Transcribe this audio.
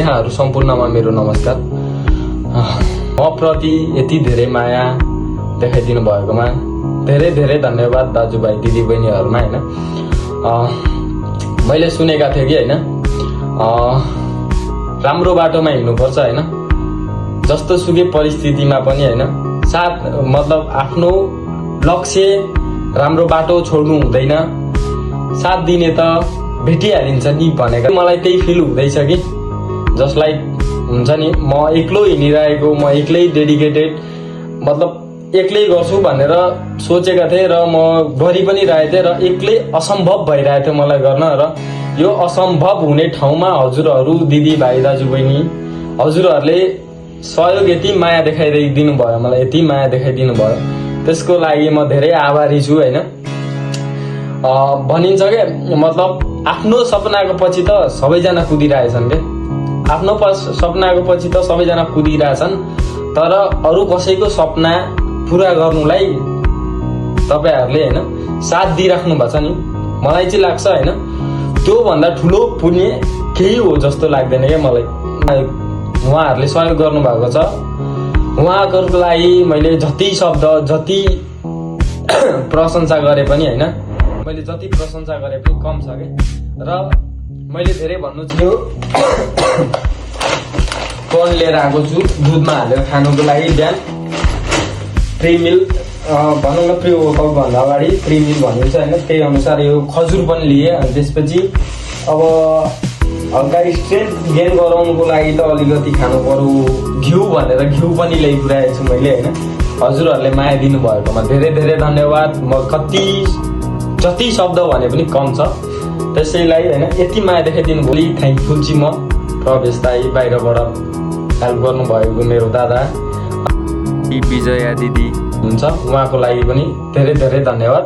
यहाँहरू सम्पूर्णमा मेरो नमस्कार। म प्रति यति धेरै माया देखाइदिनु भएकोमा धेरै धेरै धन्यवाद दाजुभाइ दिदीबहिनीहरूमा हैन। मैले सुनेका थिएँ कि हैन राम्रो बाटोमा हिँड्नुपर्छ हैन, जस्तो सुकै परिस्थितिमा पनि हैन, साथ मतलब आफ्नो लक्ष्य राम्रो बाटो छोड्नु हुँदैन, साथ दिने त भेटिहालिन्छ नि भनेको मलाई त्यही फिल हुँदैछ कि जसलाई हुन्छ नि म एक्लो हिँडिरहेको, म एक्लै डेडिकेटेड मतलब एक्लै गर्छु भनेर सोचेका थिएँ र म गरि पनि रहेको थिएँ र एक्लै असम्भव भइरहेको थियो मलाई गर्न। र यो असम्भव हुने ठाउँमा हजुरहरू दिदीभाइ दाजुबहिनी हजुरहरूले सहयोग यति माया देखाइदिनु भयो, मलाई यति माया देखाइदिनु भयो, त्यसको लागि म धेरै आभारी छु हैन। भनिन्छ के मतलब आफ्नो सपनाको पछि त सबैजना कुदिरहेछन् के, आफ्नो सपनाको पछि त सबैजना कुदिरहेछन्, तर अरू कसैको सपना पुरा गर्नुलाई तपाईहरुले हैन साथ दिइराख्नु भएको छ नि, मलाई चाहिँ लाग्छ हैन त्यो भन्दा ठुलो पुण्य केही हो जस्तो लाग्दैन के मलाई। उहाँहरूले सहयोग गर्नु भएको छ, उहाँहरूको लागि मैले जति शब्द जति प्रशंसा गरे पनि हैन, मैले जति प्रशंसा गरे पनि कम छ के। र मैले धेरै भन्नु थियो कर्न लिएर आएको छु दुधमा हालेर खानुको लागि बिहान, प्री मिल भनौँ न, प्री वर्कआउट भन्दा अगाडि प्री मिल भनिन्छ हैन, त्यही अनुसार यो खजुर पनि लिएँ। अनि त्यसपछि अब हल्का स्ट्रेन्थ गेन गराउनुको लागि त अलिकति खानु पर्यो घिउ भनेर घिउ पनि ल्याइपुर्याएको छु मैले हैन। हजुरहरूले माया दिनु भएकोमा धेरै धेरै धन्यवाद। म कति जति शब्द भने पनि कम छ, त्यसैलाई हैन यति माया देखाइदिनु भोलि थ्याङ्कफुल छु म। प्रवेश दाई बाहिरबाट हेल्प गर्नुभएको मेरो दादा विजया दिदी हुन्छ, उहाँको लागि पनि धेरै धेरै धन्यवाद।